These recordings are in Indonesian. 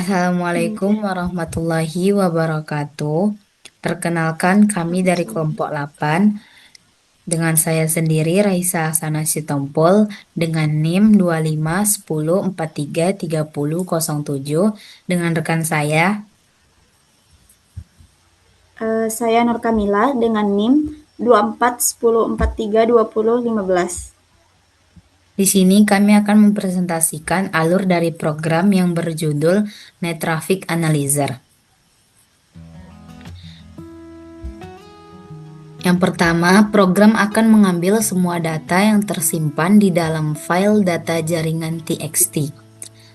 Assalamualaikum warahmatullahi wabarakatuh. Perkenalkan kami dari kelompok 8 dengan saya sendiri Raisa Hasanah Sitompul dengan NIM 2510433007 dengan rekan saya. Saya Nur Kamila dengan NIM 2410432015. Di sini kami akan mempresentasikan alur dari program yang berjudul Net Traffic Analyzer. Yang pertama, program akan mengambil semua data yang tersimpan di dalam file data jaringan TXT.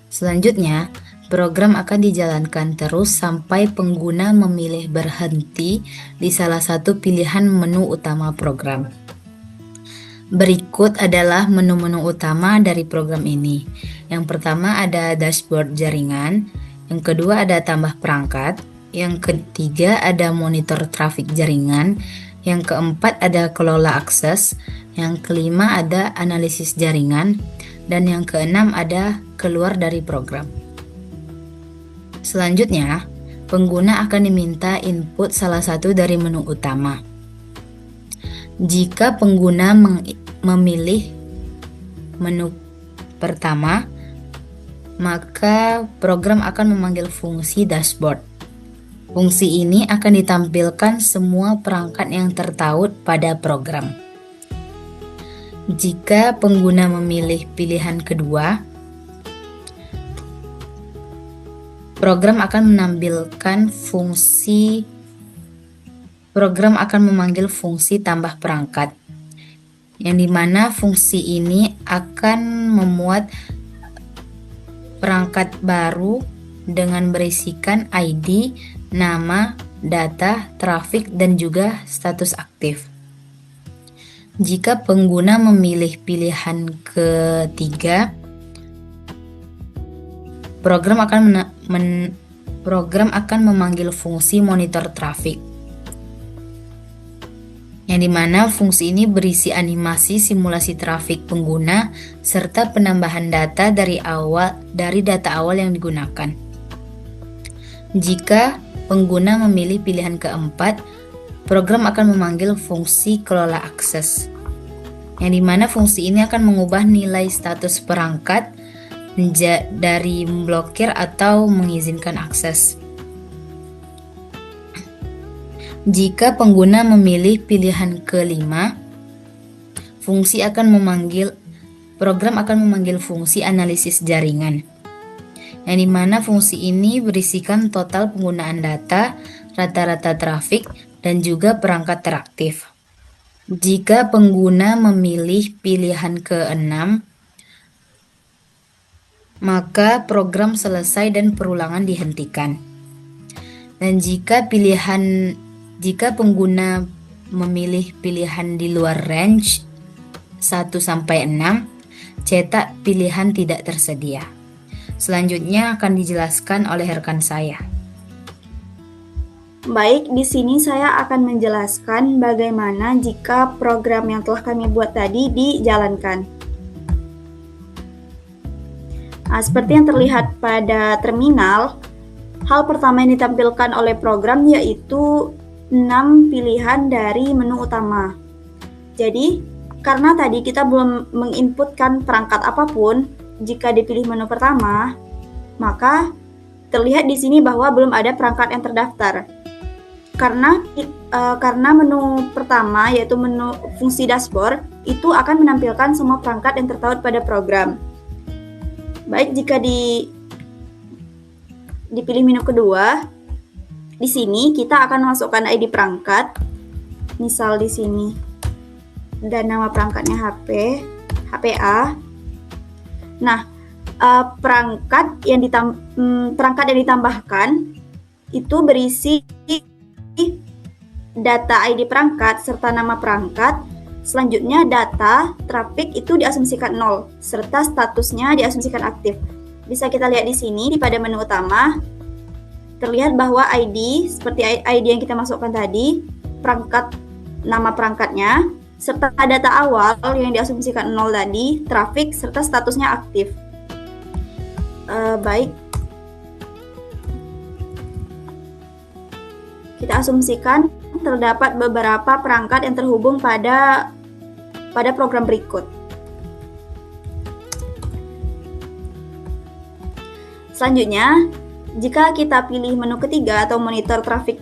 Selanjutnya, program akan dijalankan terus sampai pengguna memilih berhenti di salah satu pilihan menu utama program. Berikut adalah menu-menu utama dari program ini. Yang pertama ada dashboard jaringan, yang kedua ada tambah perangkat, yang ketiga ada monitor trafik jaringan, yang keempat ada kelola akses, yang kelima ada analisis jaringan, dan yang keenam ada keluar dari program. Selanjutnya, pengguna akan diminta input salah satu dari menu utama. Jika pengguna memilih menu pertama, maka program akan memanggil fungsi dashboard. Fungsi ini akan ditampilkan semua perangkat yang tertaut pada program. Jika pengguna memilih pilihan kedua, program akan memanggil fungsi tambah perangkat, yang dimana fungsi ini akan memuat perangkat baru dengan berisikan ID, nama, data, trafik, dan juga status aktif. Jika pengguna memilih pilihan ketiga, program akan memanggil fungsi monitor trafik, yang dimana fungsi ini berisi animasi simulasi trafik pengguna serta penambahan data dari data awal yang digunakan. Jika pengguna memilih pilihan keempat, program akan memanggil fungsi kelola akses, yang dimana fungsi ini akan mengubah nilai status perangkat dari memblokir atau mengizinkan akses. Jika pengguna memilih pilihan kelima, program akan memanggil fungsi analisis jaringan, yang dimana fungsi ini berisikan total penggunaan data, rata-rata trafik, dan juga perangkat teraktif. Jika pengguna memilih pilihan keenam, maka program selesai dan perulangan dihentikan. Dan jika pengguna memilih pilihan di luar range 1-6, cetak pilihan tidak tersedia. Selanjutnya akan dijelaskan oleh rekan saya. Baik, di sini saya akan menjelaskan bagaimana jika program yang telah kami buat tadi dijalankan. Seperti yang terlihat pada terminal, hal pertama yang ditampilkan oleh program yaitu 6 pilihan dari menu utama. Jadi, karena tadi kita belum menginputkan perangkat apapun, jika dipilih menu pertama, maka terlihat di sini bahwa belum ada perangkat yang terdaftar. Karena menu pertama, yaitu menu fungsi dashboard, itu akan menampilkan semua perangkat yang tertaut pada program. Baik, jika dipilih menu kedua, di sini kita akan masukkan ID perangkat, misal di sini, dan nama perangkatnya HPA. Nah, perangkat yang ditambahkan itu berisi data ID perangkat serta nama perangkat. Selanjutnya data trafik itu diasumsikan 0 serta statusnya diasumsikan aktif. Bisa kita lihat di sini pada menu utama terlihat bahwa ID seperti ID yang kita masukkan tadi, nama perangkatnya serta data awal yang diasumsikan 0 tadi, trafik serta statusnya aktif. Baik. Kita asumsikan terdapat beberapa perangkat yang terhubung pada program berikut. Selanjutnya, jika kita pilih menu ketiga atau monitor traffic,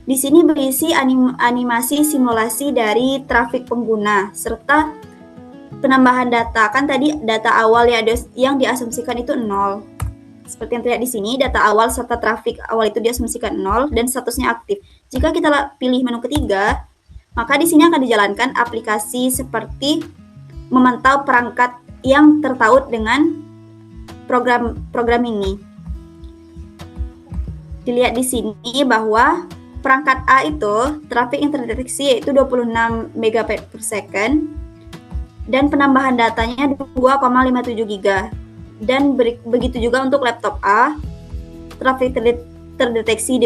di sini berisi animasi simulasi dari traffic pengguna serta penambahan data. Kan tadi data awal yang diasumsikan itu 0. Seperti yang terlihat di sini, data awal serta traffic awal itu diasumsikan 0 dan statusnya aktif. Jika kita pilih menu ketiga, maka di sini akan dijalankan aplikasi seperti memantau perangkat yang tertaut dengan program ini. Dilihat di sini bahwa perangkat A itu traffic yang terdeteksi yaitu 26 MB per second dan penambahan datanya 2,57 GB. Dan begitu juga untuk laptop A, traffic terdeteksi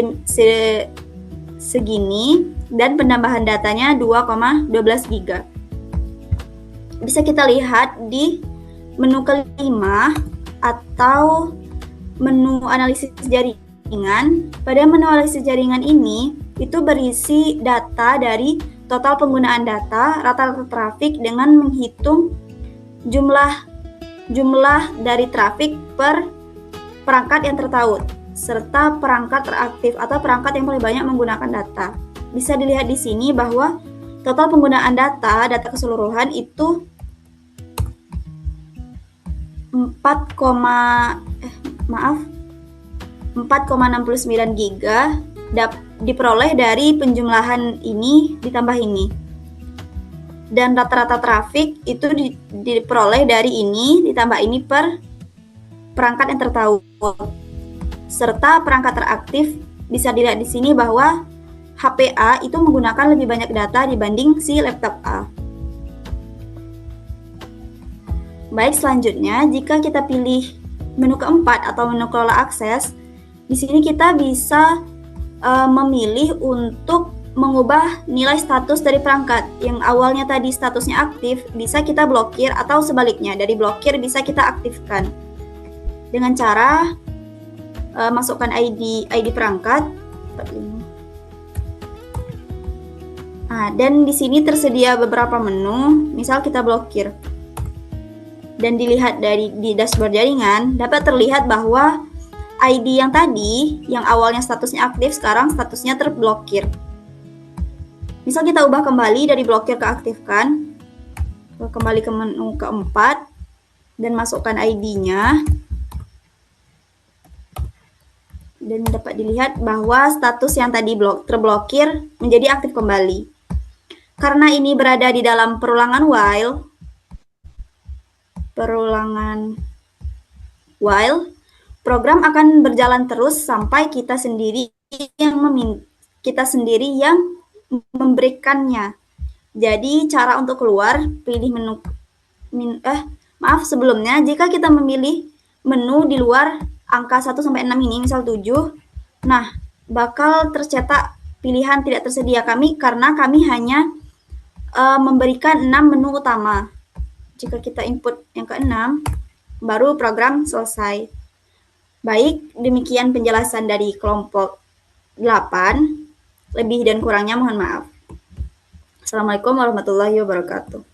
segini dan penambahan datanya 2,12 GB. Bisa kita lihat di menu kelima atau menu analisis jaringan. Pada menu analisis jaringan ini itu berisi data dari total penggunaan data, rata-rata trafik dengan menghitung jumlah dari trafik per perangkat yang tertaut serta perangkat teraktif atau perangkat yang paling banyak menggunakan data. Bisa dilihat di sini bahwa total penggunaan data keseluruhan itu 4,69 GB diperoleh dari penjumlahan ini ditambah ini. Dan rata-rata trafik itu diperoleh dari ini ditambah ini per perangkat yang tertaut. Serta perangkat teraktif bisa dilihat di sini bahwa HP A itu menggunakan lebih banyak data dibanding si laptop A. Baik, selanjutnya jika kita pilih menu keempat atau menu kelola akses, di sini kita bisa memilih untuk mengubah nilai status dari perangkat yang awalnya tadi statusnya aktif, bisa kita blokir atau sebaliknya dari blokir bisa kita aktifkan dengan cara masukkan ID perangkat. Dan di sini tersedia beberapa menu, misal kita blokir. Dan dilihat di dashboard jaringan, dapat terlihat bahwa ID yang tadi, yang awalnya statusnya aktif, sekarang statusnya terblokir. Misal kita ubah kembali dari blokir ke aktifkan, kembali ke menu keempat, dan masukkan ID-nya. Dan dapat dilihat bahwa status yang tadi terblokir menjadi aktif kembali. Karena ini berada di dalam perulangan while, program akan berjalan terus sampai kita sendiri yang memberikannya. Jadi cara untuk keluar, pilih sebelumnya jika kita memilih menu di luar angka 1 sampai 6 ini, misal 7, nah bakal tercetak pilihan tidak tersedia karena kami hanya memberikan 6 menu utama. Jika kita input yang ke-6, baru program selesai. Baik, demikian penjelasan dari kelompok 8. Lebih dan kurangnya mohon maaf. Assalamualaikum warahmatullahi wabarakatuh.